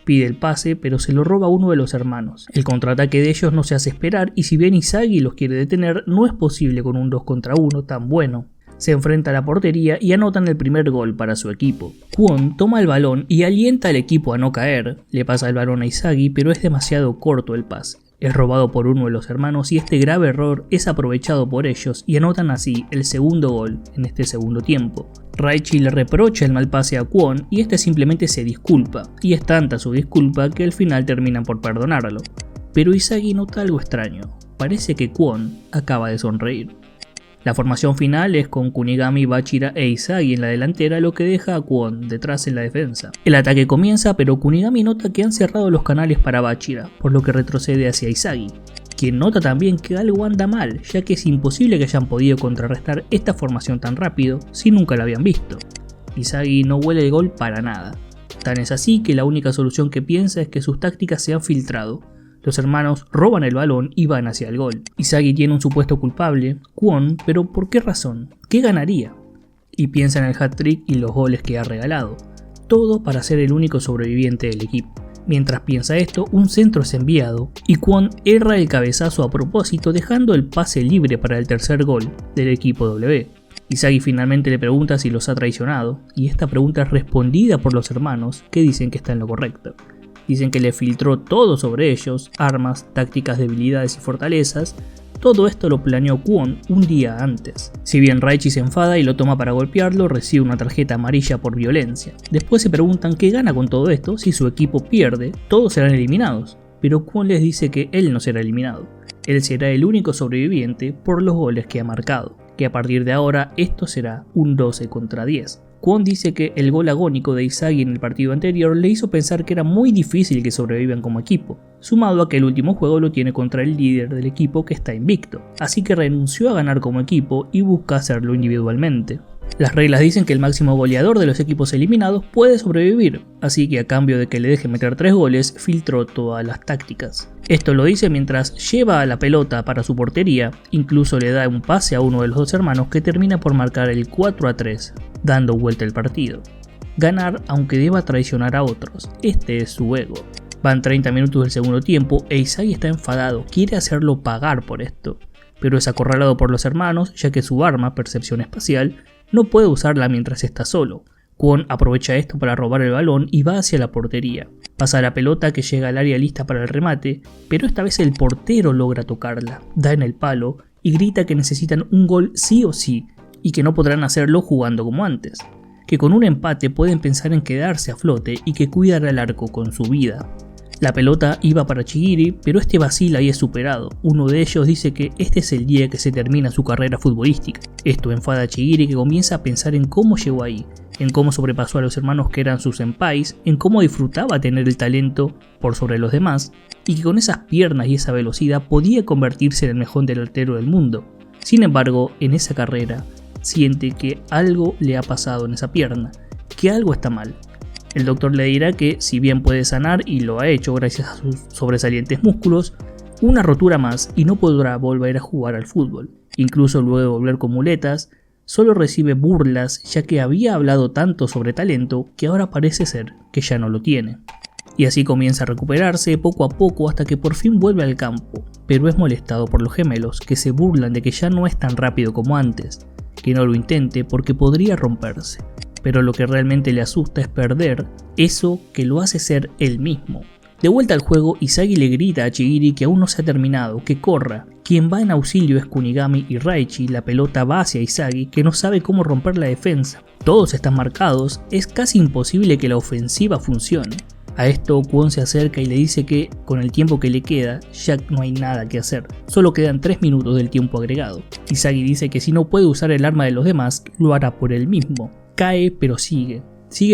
Pide el pase pero se lo roba uno de los hermanos. El contraataque de ellos no se hace esperar y si bien Izagi los quiere detener no es posible con un 2 contra 1 tan bueno. Se enfrenta a la portería y anotan el primer gol para su equipo. Kwon toma el balón y alienta al equipo a no caer, le pasa el balón a Izagi pero es demasiado corto el pase. Es robado por uno de los hermanos y este grave error es aprovechado por ellos y anotan así el segundo gol en este segundo tiempo. Raichi le reprocha el mal pase a Kwon y este simplemente se disculpa, y es tanta su disculpa que al final terminan por perdonarlo. Pero Izagi nota algo extraño, parece que Kwon acaba de sonreír. La formación final es con Kunigami, Bachira e Izagi en la delantera, lo que deja a Kwon detrás en la defensa. El ataque comienza, pero Kunigami nota que han cerrado los canales para Bachira, por lo que retrocede hacia Izagi, quien nota también que algo anda mal, ya que es imposible que hayan podido contrarrestar esta formación tan rápido si nunca la habían visto. Izagi no huele el gol para nada. Tan es así que la única solución que piensa es que sus tácticas se han filtrado. Los hermanos roban el balón y van hacia el gol. Izagi tiene un supuesto culpable, Kwon, pero ¿por qué razón? ¿Qué ganaría? Y piensa en el hat-trick y los goles que ha regalado. Todo para ser el único sobreviviente del equipo. Mientras piensa esto, un centro es enviado y Kwon erra el cabezazo a propósito dejando el pase libre para el tercer gol del equipo W. Izagi finalmente le pregunta si los ha traicionado y esta pregunta es respondida por los hermanos que dicen que está en lo correcto. Dicen que le filtró todo sobre ellos, armas, tácticas, debilidades y fortalezas. Todo esto lo planeó Kwon un día antes. Si bien Raichi se enfada y lo toma para golpearlo, recibe una tarjeta amarilla por violencia. Después se preguntan qué gana con todo esto. Si su equipo pierde, todos serán eliminados. Pero Kwon les dice que él no será eliminado. Él será el único sobreviviente por los goles que ha marcado. Que a partir de ahora esto será un 12 contra 10. Kwon dice que el gol agónico de Izagi en el partido anterior le hizo pensar que era muy difícil que sobrevivan como equipo, sumado a que el último juego lo tiene contra el líder del equipo que está invicto, así que renunció a ganar como equipo y busca hacerlo individualmente. Las reglas dicen que el máximo goleador de los equipos eliminados puede sobrevivir, así que a cambio de que le deje meter 3 goles, filtró todas las tácticas. Esto lo dice mientras lleva a la pelota para su portería, incluso le da un pase a uno de los dos hermanos que termina por marcar el 4-3, dando vuelta el partido. Ganar aunque deba traicionar a otros, este es su ego. Van 30 minutos del segundo tiempo e Izagi está enfadado, quiere hacerlo pagar por esto, pero es acorralado por los hermanos ya que su arma, percepción espacial, no puede usarla mientras está solo. Kwon aprovecha esto para robar el balón y va hacia la portería. Pasa la pelota que llega al área lista para el remate, pero esta vez el portero logra tocarla, da en el palo y grita que necesitan un gol sí o sí y que no podrán hacerlo jugando como antes. Que con un empate pueden pensar en quedarse a flote y que cuidar al arco con su vida. La pelota iba para Chigiri, pero este vacila y es superado. Uno de ellos dice que este es el día que se termina su carrera futbolística. Esto enfada a Chigiri, que comienza a pensar en cómo llegó ahí, en cómo sobrepasó a los hermanos que eran sus senpais, en cómo disfrutaba tener el talento por sobre los demás, y que con esas piernas y esa velocidad podía convertirse en el mejor delantero del mundo. Sin embargo, en esa carrera, siente que algo le ha pasado en esa pierna, que algo está mal. El doctor le dirá que, si bien puede sanar y lo ha hecho gracias a sus sobresalientes músculos, una rotura más y no podrá volver a jugar al fútbol. Incluso luego de volver con muletas, solo recibe burlas ya que había hablado tanto sobre talento que ahora parece ser que ya no lo tiene. y así comienza a recuperarse poco a poco hasta que por fin vuelve al campo, pero es molestado por los gemelos que se burlan de que ya no es tan rápido como antes, que no lo intente porque podría romperse, pero lo que realmente le asusta es perder eso que lo hace ser él mismo. De vuelta al juego, Isagi le grita a Chigiri que aún no se ha terminado, que corra. Quien va en auxilio es Kunigami y Raichi, la pelota va hacia Isagi que no sabe cómo romper la defensa. Todos están marcados, es casi imposible que la ofensiva funcione. A esto Kwon se acerca y le dice que con el tiempo que le queda ya no hay nada que hacer, solo quedan 3 minutos del tiempo agregado. Isagi dice que si no puede usar el arma de los demás, lo hará por él mismo. Cae pero sigue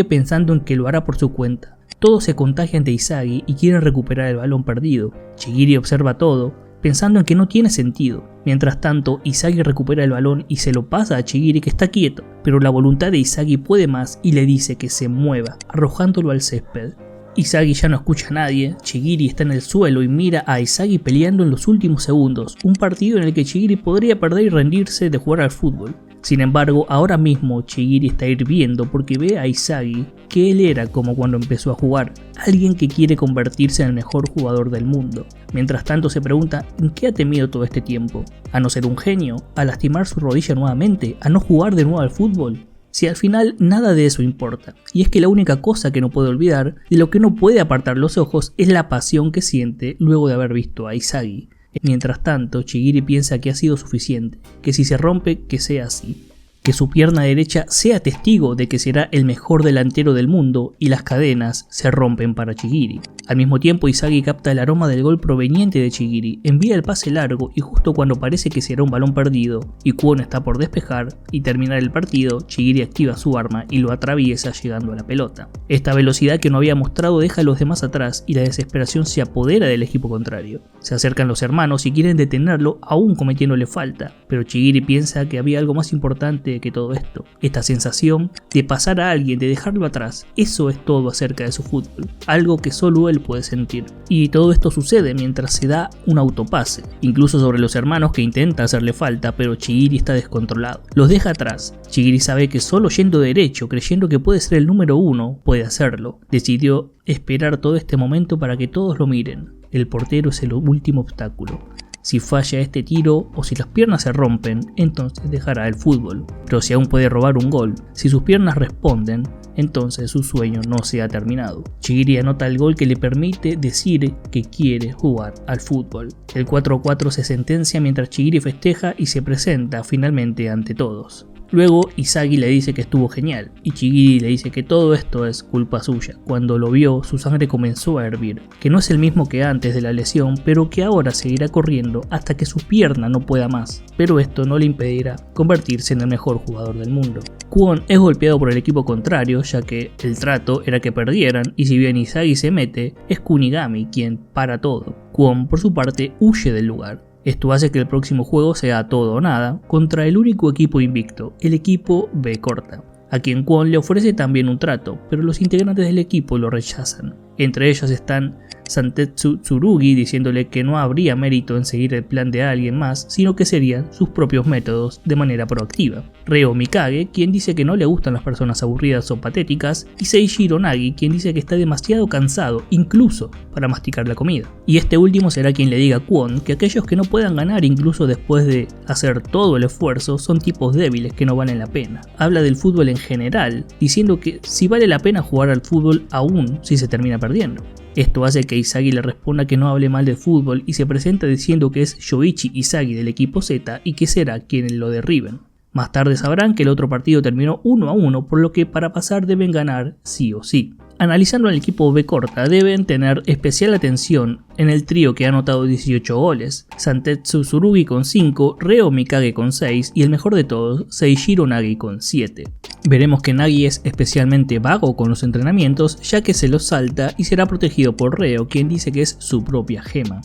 pensando en que lo hará por su cuenta. Todos se contagian de Isagi y quieren recuperar el balón perdido. Chigiri observa todo, pensando en que no tiene sentido. Mientras tanto, Isagi recupera el balón y se lo pasa a Chigiri que está quieto, pero la voluntad de Isagi puede más y le dice que se mueva, arrojándolo al césped. Isagi ya no escucha a nadie, Chigiri está en el suelo y mira a Isagi peleando en los últimos segundos, un partido en el que Chigiri podría perder y rendirse de jugar al fútbol. Sin embargo, ahora mismo Chigiri está hirviendo porque ve a Isagi que él era como cuando empezó a jugar, alguien que quiere convertirse en el mejor jugador del mundo. Mientras tanto se pregunta en qué ha temido todo este tiempo, a no ser un genio, a lastimar su rodilla nuevamente, a no jugar de nuevo al fútbol. Si al final nada de eso importa, y es que la única cosa que no puede olvidar, de lo que no puede apartar los ojos, es la pasión que siente luego de haber visto a Isagi. Mientras tanto, Chigiri piensa que ha sido suficiente, que si se rompe, que sea así. Que su pierna derecha sea testigo de que será el mejor delantero del mundo y las cadenas se rompen para Chigiri. Al mismo tiempo, Isagi capta el aroma del gol proveniente de Chigiri, envía el pase largo y justo cuando parece que será un balón perdido y Kwon está por despejar y terminar el partido, Chigiri activa su arma y lo atraviesa llegando a la pelota. Esta velocidad que no había mostrado deja a los demás atrás y la desesperación se apodera del equipo contrario. Se acercan los hermanos y quieren detenerlo aún cometiéndole falta, pero Chigiri piensa que había algo más importante que todo esto. Esta sensación de pasar a alguien, de dejarlo atrás, eso es todo acerca de su fútbol, algo que solo él puede sentir. Y todo esto sucede mientras se da un autopase, incluso sobre los hermanos que intenta hacerle falta, pero Chigiri está descontrolado. Los deja atrás. Chigiri sabe que solo yendo derecho, creyendo que puede ser el número 1, puede hacerlo. Decidió esperar todo este momento para que todos lo miren. El portero es el último obstáculo. Si falla este tiro o si las piernas se rompen, entonces dejará el fútbol. Pero si aún puede robar un gol, si sus piernas responden, entonces su sueño no se ha terminado. Chigiri anota el gol que le permite decir que quiere jugar al fútbol. El 4-4 se sentencia mientras Chigiri festeja y se presenta finalmente ante todos. Luego Isagi le dice que estuvo genial y Chigiri le dice que todo esto es culpa suya. Cuando lo vio, su sangre comenzó a hervir, que no es el mismo que antes de la lesión, pero que ahora seguirá corriendo hasta que su pierna no pueda más, pero esto no le impedirá convertirse en el mejor jugador del mundo. Kwon es golpeado por el equipo contrario, ya que el trato era que perdieran y si bien Isagi se mete, es Kunigami quien para todo. Kwon por su parte huye del lugar. Esto hace que el próximo juego sea todo o nada contra el único equipo invicto, el equipo B corta, a quien Kwon le ofrece también un trato, pero los integrantes del equipo lo rechazan. Entre ellos están Santetsu Tsurugi diciéndole que no habría mérito en seguir el plan de alguien más, sino que serían sus propios métodos de manera proactiva. Reo Mikage, quien dice que no le gustan las personas aburridas o patéticas, y Seishiro Nagi, quien dice que está demasiado cansado, incluso para masticar la comida. Y este último será quien le diga a Kwon que aquellos que no puedan ganar incluso después de hacer todo el esfuerzo son tipos débiles que no valen la pena. Habla del fútbol en general, diciendo que si vale la pena jugar al fútbol aún si se termina perdiendo. Esto hace que Isagi le responda que no hable mal del fútbol y se presenta diciendo que es Yoichi Isagi del equipo Z y que será quien lo derriben. Más tarde sabrán que el otro partido terminó 1-1, por lo que para pasar deben ganar sí o sí. Analizando al equipo B corta, deben tener especial atención en el trío que ha anotado 18 goles, Santetsu Tsurugi con 5, Reo Mikage con 6 y el mejor de todos, Seishiro Nagi con 7. Veremos que Nagi es especialmente vago con los entrenamientos, ya que se los salta y será protegido por Reo, quien dice que es su propia gema.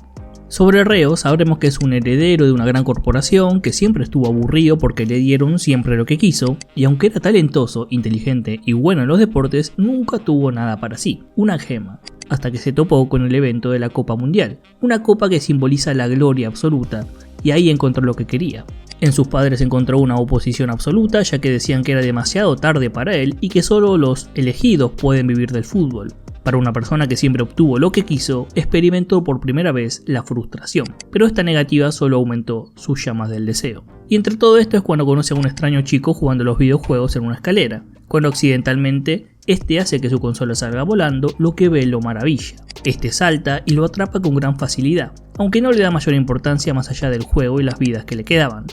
Sobre Reo sabremos que es un heredero de una gran corporación que siempre estuvo aburrido porque le dieron siempre lo que quiso y aunque era talentoso, inteligente y bueno en los deportes, nunca tuvo nada para sí, una gema, hasta que se topó con el evento de la Copa Mundial, una copa que simboliza la gloria absoluta y ahí encontró lo que quería. En sus padres encontró una oposición absoluta ya que decían que era demasiado tarde para él y que solo los elegidos pueden vivir del fútbol. Para una persona que siempre obtuvo lo que quiso, experimentó por primera vez la frustración, pero esta negativa solo aumentó sus llamas del deseo. Y entre todo esto es cuando conoce a un extraño chico jugando los videojuegos en una escalera, cuando accidentalmente este hace que su consola salga volando, lo que ve lo maravilla. Este salta y lo atrapa con gran facilidad, aunque no le da mayor importancia más allá del juego y las vidas que le quedaban.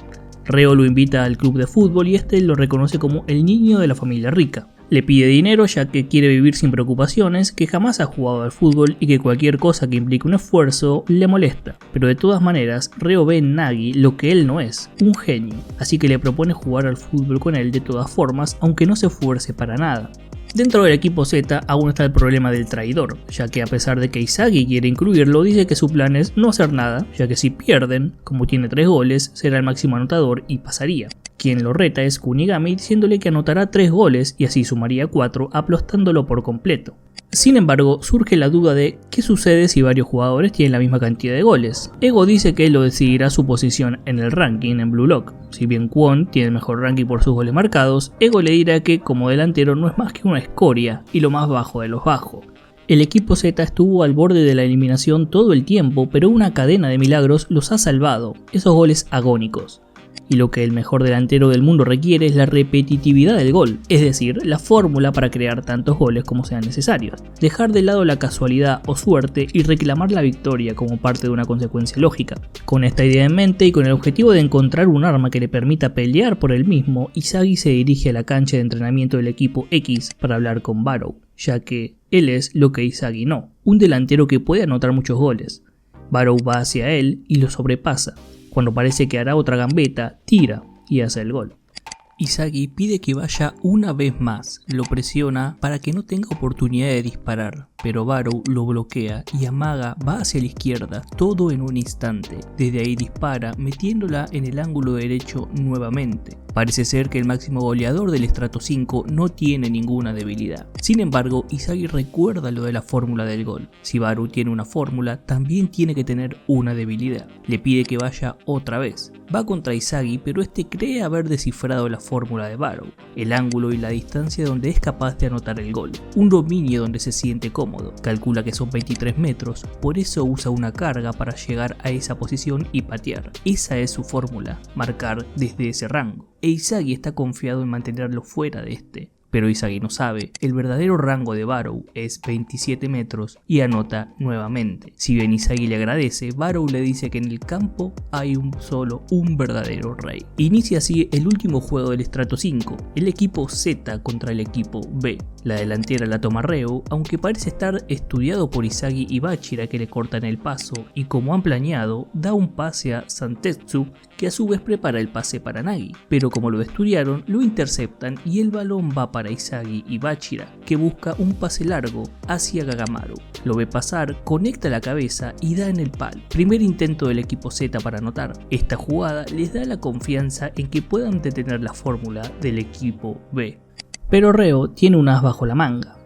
Reo lo invita al club de fútbol y este lo reconoce como el niño de la familia rica. Le pide dinero ya que quiere vivir sin preocupaciones, que jamás ha jugado al fútbol y que cualquier cosa que implique un esfuerzo le molesta. Pero de todas maneras, Reo ve en Nagi lo que él no es, un genio, así que le propone jugar al fútbol con él de todas formas, aunque no se esfuerce para nada. Dentro del equipo Z aún está el problema del traidor, ya que a pesar de que Isagi quiere incluirlo, dice que su plan es no hacer nada, ya que si pierden, como tiene 3 goles, será el máximo anotador y pasaría. Quien lo reta es Kunigami diciéndole que anotará 3 goles y así sumaría 4, aplastándolo por completo. Sin embargo, surge la duda de qué sucede si varios jugadores tienen la misma cantidad de goles. Ego dice que lo decidirá su posición en el ranking en Blue Lock. Si bien Kwon tiene el mejor ranking por sus goles marcados, Ego le dirá que como delantero no es más que una escoria y lo más bajo de los bajos. El equipo Z estuvo al borde de la eliminación todo el tiempo, pero una cadena de milagros los ha salvado, esos goles agónicos. Y lo que el mejor delantero del mundo requiere es la repetitividad del gol, es decir, la fórmula para crear tantos goles como sean necesarios. Dejar de lado la casualidad o suerte y reclamar la victoria como parte de una consecuencia lógica. Con esta idea en mente y con el objetivo de encontrar un arma que le permita pelear por él mismo, Isagi se dirige a la cancha de entrenamiento del equipo X para hablar con Barou, ya que él es lo que Isagi no, un delantero que puede anotar muchos goles. Barou va hacia él y lo sobrepasa. Cuando parece que hará otra gambeta, tira y hace el gol. Isagi pide que vaya una vez más, lo presiona para que no tenga oportunidad de disparar, pero Barou lo bloquea y Amaga va hacia la izquierda, todo en un instante. Desde ahí dispara, metiéndola en el ángulo derecho nuevamente. Parece ser que el máximo goleador del estrato 5 no tiene ninguna debilidad. Sin embargo, Isagi recuerda lo de la fórmula del gol. Si Barou tiene una fórmula, también tiene que tener una debilidad. Le pide que vaya otra vez. Va contra Isagi, pero este cree haber descifrado la fórmula de Barou, el ángulo y la distancia donde es capaz de anotar el gol. Un dominio donde se siente cómodo. Calcula que son 23 metros, por eso usa una carga para llegar a esa posición y patear. Esa es su fórmula, marcar desde ese rango. E Isagi está confiado en mantenerlo fuera de este. Pero Isagi no sabe, el verdadero rango de Barou es 27 metros y anota nuevamente. Si bien Isagi le agradece, Barou le dice que en el campo hay un verdadero rey. Inicia así el último juego del estrato 5, el equipo Z contra el equipo B. La delantera la toma Reo, aunque parece estar estudiado por Isagi y Bachira que le cortan el paso, y como han planeado, da un pase a Santetsu que a su vez prepara el pase para Nagi, pero como lo estudiaron, lo interceptan y el balón va para Isagi y Bachira, que busca un pase largo hacia Gagamaru. Lo ve pasar, conecta la cabeza y da en el palo. Primer intento del equipo Z para anotar. Esta jugada les da la confianza en que puedan detener la fórmula del equipo B. Pero Reo tiene un as bajo la manga.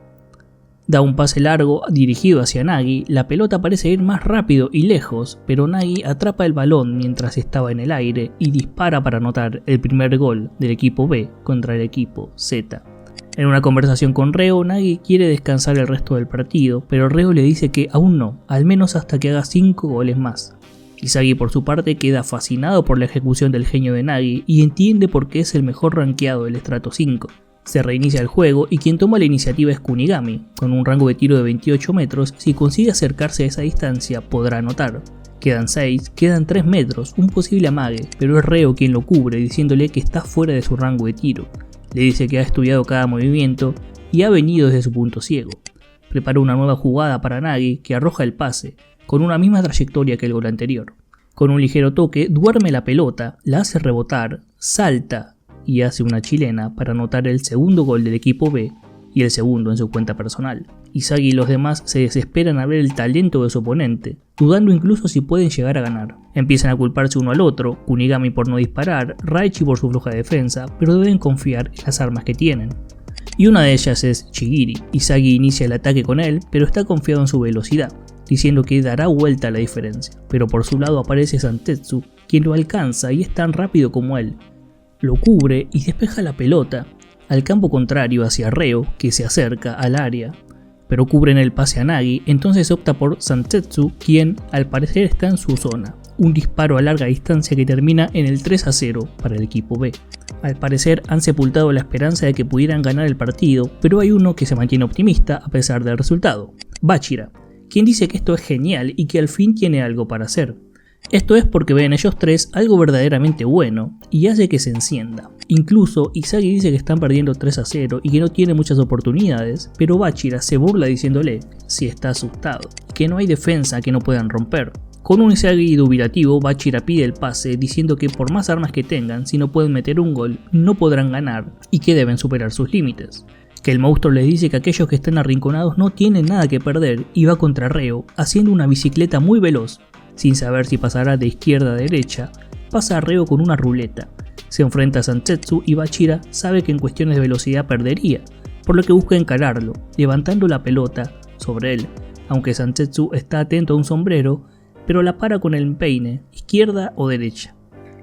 Da un pase largo dirigido hacia Nagi, la pelota parece ir más rápido y lejos, pero Nagi atrapa el balón mientras estaba en el aire y dispara para anotar el primer gol del equipo B contra el equipo Z. En una conversación con Reo, Nagi quiere descansar el resto del partido, pero Reo le dice que aún no, al menos hasta que haga 5 goles más. Isagi por su parte queda fascinado por la ejecución del genio de Nagi y entiende por qué es el mejor rankeado del estrato 5. Se reinicia el juego y quien toma la iniciativa es Kunigami, con un rango de tiro de 28 metros, si consigue acercarse a esa distancia podrá anotar. Quedan 6, quedan 3 metros, un posible amague, pero es Reo quien lo cubre diciéndole que está fuera de su rango de tiro. Le dice que ha estudiado cada movimiento y ha venido desde su punto ciego. Prepara una nueva jugada para Nagi que arroja el pase, con una misma trayectoria que el gol anterior. Con un ligero toque duerme la pelota, la hace rebotar, salta y hace una chilena para anotar el segundo gol del equipo B y el segundo en su cuenta personal. Isagi y los demás se desesperan al ver el talento de su oponente, dudando incluso si pueden llegar a ganar. Empiezan a culparse uno al otro, Kunigami por no disparar, Raichi por su floja defensa, pero deben confiar en las armas que tienen. Y una de ellas es Chigiri. Isagi inicia el ataque con él, pero está confiado en su velocidad, diciendo que dará vuelta a la diferencia. Pero por su lado aparece Santetsu, quien lo alcanza y es tan rápido como él. Lo cubre y despeja la pelota al campo contrario hacia Reo, que se acerca al área. pero cubren el pase a Nagi, entonces opta por Zantetsu, quien al parecer está en su zona. Un disparo a larga distancia que termina en el 3-0 para el equipo B. Al parecer han sepultado la esperanza de que pudieran ganar el partido, pero hay uno que se mantiene optimista a pesar del resultado, Bachira, quien dice que esto es genial y que al fin tiene algo para hacer. Esto es porque ven en ellos tres algo verdaderamente bueno y hace que se encienda. Incluso Izagi dice que están perdiendo 3-0 y que no tiene muchas oportunidades, pero Bachira se burla diciéndole si está asustado, que no hay defensa que no puedan romper. Con un Izagi dubitativo, Bachira pide el pase diciendo que por más armas que tengan, si no pueden meter un gol, no podrán ganar y que deben superar sus límites. Que el monstruo les dice que aquellos que están arrinconados no tienen nada que perder y va contra Reo haciendo una bicicleta muy veloz. Sin saber si pasará de izquierda a derecha, pasa a Reo con una ruleta. Se enfrenta a Zantetsu y Bachira sabe que en cuestiones de velocidad perdería, por lo que busca encararlo, levantando la pelota sobre él, aunque Zantetsu está atento a un sombrero, pero la para con el empeine, izquierda o derecha.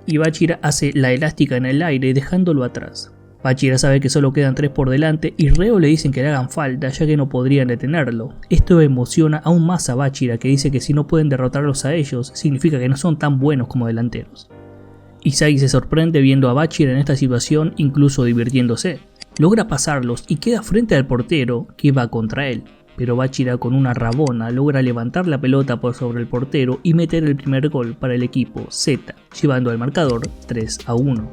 Y Bachira hace la elástica en el aire dejándolo atrás. Bachira sabe que solo quedan 3 por delante y Reo le dicen que le hagan falta ya que no podrían detenerlo. Esto emociona aún más a Bachira, que dice que si no pueden derrotarlos a ellos significa que no son tan buenos como delanteros. Izagi se sorprende viendo a Bachira en esta situación, incluso divirtiéndose. Logra pasarlos y queda frente al portero que va contra él, pero Bachira con una rabona logra levantar la pelota por sobre el portero y meter el primer gol para el equipo Z, llevando al marcador 3-1.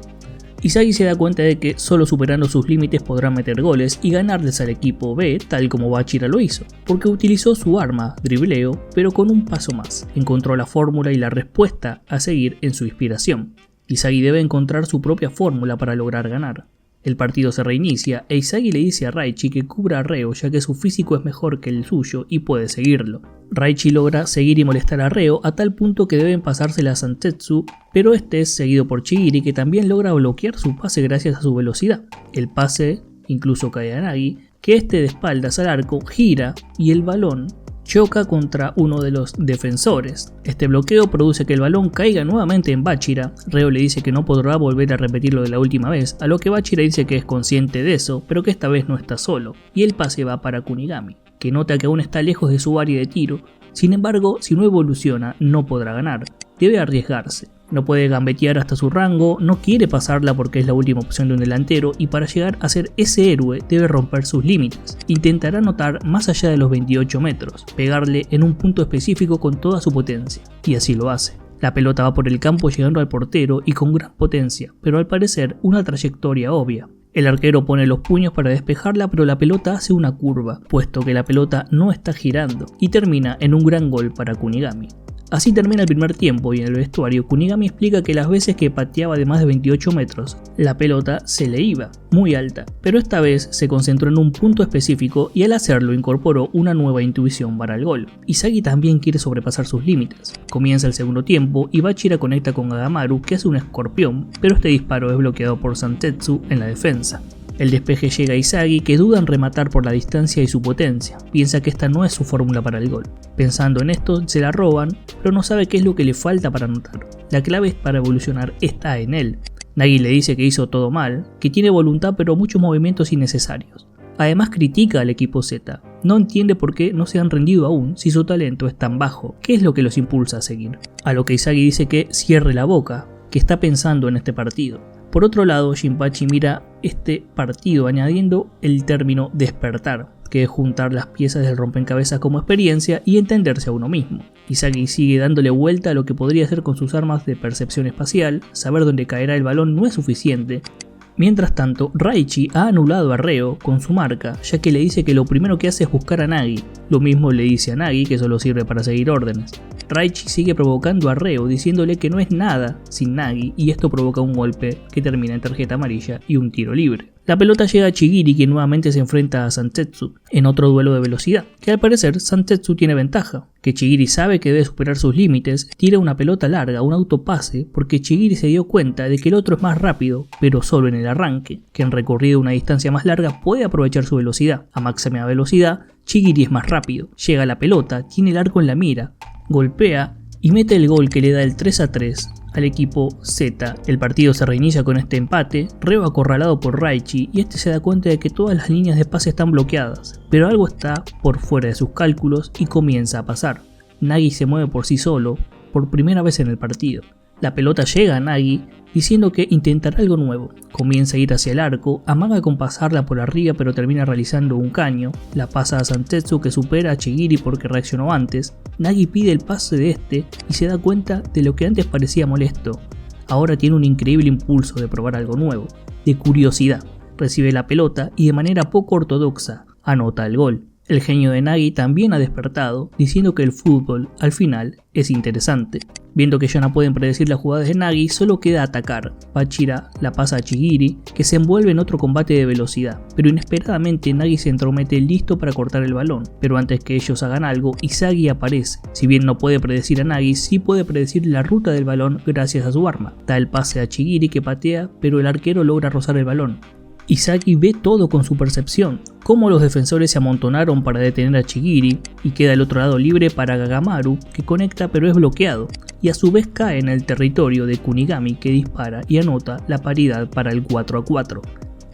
Izagi se da cuenta de que solo superando sus límites podrá meter goles y ganarles al equipo B tal como Bachira lo hizo, porque utilizó su arma, dribleo, pero con un paso más. Encontró la fórmula y la respuesta a seguir en su inspiración. Izagi debe encontrar su propia fórmula para lograr ganar. El partido se reinicia e Izagi le dice a Raichi que cubra a Reo ya que su físico es mejor que el suyo y puede seguirlo. Raichi logra seguir y molestar a Reo a tal punto que deben pasársela a Zantetsu, pero este es seguido por Chigiri, que también logra bloquear su pase gracias a su velocidad. El pase incluso cae a Nagi, que este de espaldas al arco gira y el balón choca contra uno de los defensores. Este bloqueo produce que el balón caiga nuevamente en Bachira. Reo le dice que no podrá volver a repetirlo de la última vez, a lo que Bachira dice que es consciente de eso, pero que esta vez no está solo, y el pase va para Kunigami, que nota que aún está lejos de su área de tiro. Sin embargo, si no evoluciona, no podrá ganar. Debe arriesgarse. No puede gambetear hasta su rango, no quiere pasarla porque es la última opción de un delantero y para llegar a ser ese héroe debe romper sus límites. Intentará anotar más allá de los 28 metros, pegarle en un punto específico con toda su potencia, y así lo hace. La pelota va por el campo llegando al portero y con gran potencia, pero al parecer una trayectoria obvia. El arquero pone los puños para despejarla, pero la pelota hace una curva, puesto que la pelota no está girando, y termina en un gran gol para Kunigami. Así termina el primer tiempo y en el vestuario Kunigami explica que las veces que pateaba de más de 28 metros, la pelota se le iba, muy alta, pero esta vez se concentró en un punto específico y al hacerlo incorporó una nueva intuición para el gol. Izagi también quiere sobrepasar sus límites. Comienza el segundo tiempo y Bachira conecta con Agamaru, que hace un escorpión, pero este disparo es bloqueado por Zantetsu en la defensa. El despeje llega a Izagi, que duda en rematar por la distancia y su potencia. Piensa que esta no es su fórmula para el gol. Pensando en esto, se la roban, pero no sabe qué es lo que le falta para anotar. La clave para evolucionar está en él. Nagi le dice que hizo todo mal, que tiene voluntad pero muchos movimientos innecesarios. Además critica al equipo Z. No entiende por qué no se han rendido aún si su talento es tan bajo. ¿Qué es lo que los impulsa a seguir? A lo que Izagi dice que cierre la boca, que está pensando en este partido. Por otro lado, Shinpachi mira este partido añadiendo el término despertar, que es juntar las piezas del rompecabezas como experiencia y entenderse a uno mismo. Izagi sigue dándole vuelta a lo que podría hacer con sus armas de percepción espacial. Saber dónde caerá el balón no es suficiente. Mientras tanto, Raichi ha anulado a Reo con su marca, ya que le dice que lo primero que hace es buscar a Nagi. Lo mismo le dice a Nagi, que solo sirve para seguir órdenes. Raichi sigue provocando a Reo diciéndole que no es nada sin Nagi y esto provoca un golpe que termina en tarjeta amarilla y un tiro libre. La pelota llega a Chigiri, que nuevamente se enfrenta a Zantetsu en otro duelo de velocidad, que al parecer Zantetsu tiene ventaja, que Chigiri sabe que debe superar sus límites, tira una pelota larga, un autopase, porque Chigiri se dio cuenta de que el otro es más rápido, pero solo en el arranque, que en recorrido una distancia más larga puede aprovechar su velocidad. A máxima velocidad, Chigiri es más rápido, llega a la pelota, tiene el arco en la mira, golpea y mete el gol que le da el 3-3 al equipo Z. El partido se reinicia con este empate, Reo acorralado por Raichi y este se da cuenta de que todas las líneas de pase están bloqueadas, pero algo está por fuera de sus cálculos y comienza a pasar. Nagi se mueve por sí solo, por primera vez en el partido. La pelota llega a Nagi diciendo que intentará algo nuevo. Comienza a ir hacia el arco, amaga con pasarla por arriba pero termina realizando un caño, la pasa a Santetsu que supera a Chigiri porque reaccionó antes. Nagi pide el pase de este y se da cuenta de lo que antes parecía molesto. Ahora tiene un increíble impulso de probar algo nuevo, de curiosidad. Recibe la pelota y de manera poco ortodoxa anota el gol. El genio de Nagi también ha despertado, diciendo que el fútbol, al final, es interesante. Viendo que ya no pueden predecir las jugadas de Nagi, solo queda atacar. Bachira la pasa a Chigiri, que se envuelve en otro combate de velocidad, pero inesperadamente Nagi se entromete listo para cortar el balón, pero antes que ellos hagan algo, Izagi aparece. Si bien no puede predecir a Nagi, sí puede predecir la ruta del balón gracias a su arma. Da el pase a Chigiri que patea, pero el arquero logra rozar el balón. Izagi ve todo con su percepción, cómo los defensores se amontonaron para detener a Chigiri y queda el otro lado libre para Gagamaru que conecta pero es bloqueado y a su vez cae en el territorio de Kunigami que dispara y anota la paridad para el 4-4.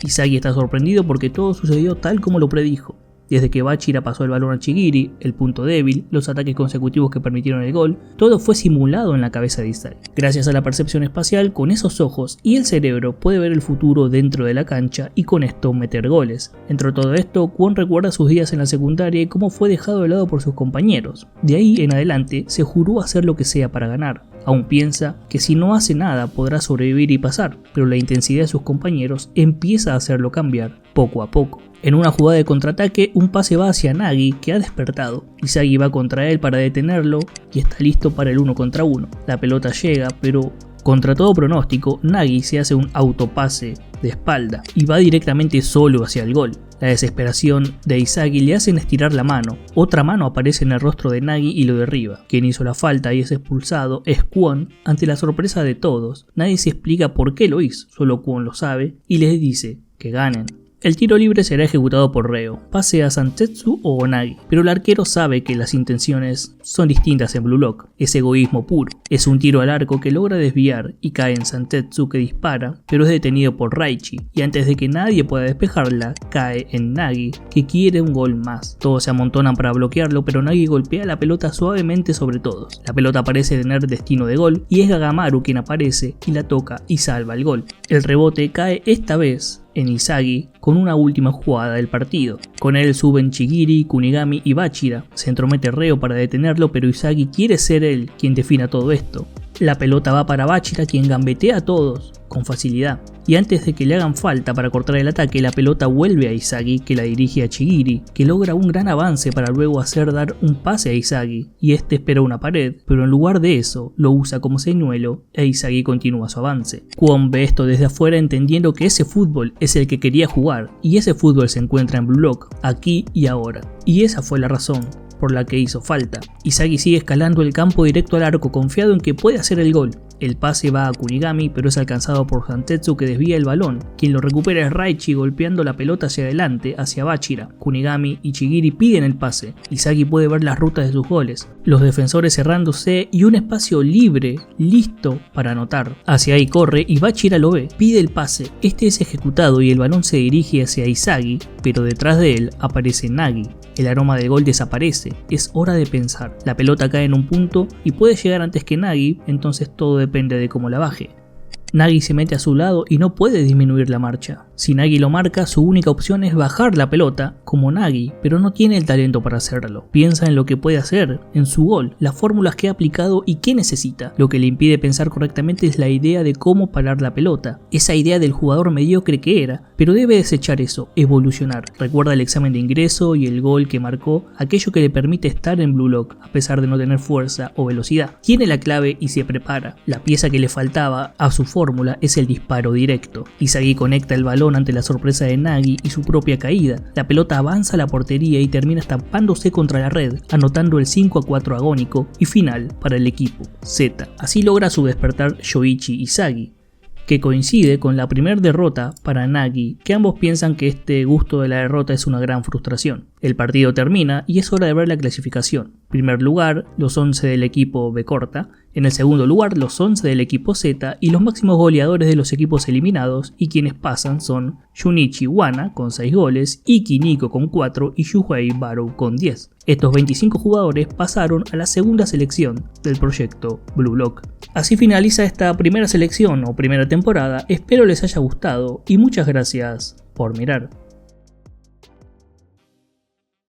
Izagi está sorprendido porque todo sucedió tal como lo predijo. Desde que Bachira pasó el balón a Chigiri, el punto débil, los ataques consecutivos que permitieron el gol, todo fue simulado en la cabeza de Izagi. Gracias a la percepción espacial, con esos ojos y el cerebro puede ver el futuro dentro de la cancha y con esto meter goles. Entre todo esto, Kwon recuerda sus días en la secundaria y cómo fue dejado de lado por sus compañeros. De ahí en adelante, se juró hacer lo que sea para ganar. Aún piensa que si no hace nada podrá sobrevivir y pasar, pero la intensidad de sus compañeros empieza a hacerlo cambiar poco a poco. En una jugada de contraataque, un pase va hacia Nagi que ha despertado. Izagi va contra él para detenerlo y está listo para el 1 contra 1. La pelota llega, pero contra todo pronóstico, Nagi se hace un autopase de espalda y va directamente solo hacia el gol. La desesperación de Izagi le hacen estirar la mano. Otra mano aparece en el rostro de Nagi y lo derriba. Quien hizo la falta y es expulsado es Kwon. Ante la sorpresa de todos, nadie se explica por qué lo hizo, solo Kwon lo sabe y les dice que ganen. El tiro libre será ejecutado por Reo, pase a Santetsu o Nagi, pero el arquero sabe que las intenciones son distintas en Blue Lock, es egoísmo puro. Es un tiro al arco que logra desviar y cae en Santetsu que dispara, pero es detenido por Raichi, y antes de que nadie pueda despejarla, cae en Nagi, que quiere un gol más. Todos se amontonan para bloquearlo, pero Nagi golpea la pelota suavemente sobre todos. La pelota parece tener destino de gol, y es Gagamaru quien aparece y la toca y salva el gol. El rebote cae esta vez en Izagi con una última jugada del partido. Con él suben Chigiri, Kunigami y Bachira. Se entromete Reo para detenerlo, pero Izagi quiere ser él quien defina todo esto. La pelota va para Bachira, quien gambetea a todos con facilidad. Y antes de que le hagan falta para cortar el ataque, la pelota vuelve a Izagi, que la dirige a Chigiri, que logra un gran avance para luego hacer dar un pase a Izagi, y este espera una pared, pero en lugar de eso, lo usa como señuelo e Izagi continúa su avance. Kwon ve esto desde afuera entendiendo que ese fútbol es el que quería jugar, y ese fútbol se encuentra en Blue Lock, aquí y ahora. Y esa fue la razón por la que hizo falta. Izagi sigue escalando el campo directo al arco confiado en que puede hacer el gol. El pase va a Kunigami pero es alcanzado por Santetsu que desvía el balón. Quien lo recupera es Raichi golpeando la pelota hacia adelante, hacia Bachira. Kunigami y Chigiri piden el pase. Izagi puede ver las rutas de sus goles, los defensores cerrándose y un espacio libre, listo para anotar. Hacia ahí corre y Bachira lo ve, pide el pase. Este es ejecutado y el balón se dirige hacia Izagi, pero detrás de él aparece Nagi. El aroma del gol desaparece, es hora de pensar. La pelota cae en un punto y puede llegar antes que Nagi, entonces todo depende de cómo la baje. Nagi se mete a su lado y no puede disminuir la marcha. Si Nagi lo marca, su única opción es bajar la pelota, como Nagi, pero no tiene el talento para hacerlo. Piensa en lo que puede hacer, en su gol, las fórmulas que ha aplicado y qué necesita. Lo que le impide pensar correctamente es la idea de cómo parar la pelota, esa idea del jugador mediocre que era, pero debe desechar eso, evolucionar. Recuerda el examen de ingreso y el gol que marcó, aquello que le permite estar en Blue Lock, a pesar de no tener fuerza o velocidad. Tiene la clave y se prepara. La pieza que le faltaba a su fórmula es el disparo directo. Izagi conecta el balón ante la sorpresa de Nagi y su propia caída. La pelota avanza a la portería y termina estampándose contra la red, anotando el 5-4 agónico y final para el equipo Z. Así logra su despertar Shoichi Izagi, que coincide con la primera derrota para Nagi, que ambos piensan que este gusto de la derrota es una gran frustración. El partido termina y es hora de ver la clasificación. En primer lugar, los 11 del equipo B corta, en el segundo lugar los 11 del equipo Z y los máximos goleadores de los equipos eliminados, y quienes pasan son Junichi Wana con 6 goles, Iki Nico con 4 y Shuhei Barou con 10. Estos 25 jugadores pasaron a la segunda selección del proyecto Blue Lock. Así finaliza esta primera selección o primera temporada, espero les haya gustado y muchas gracias por mirar.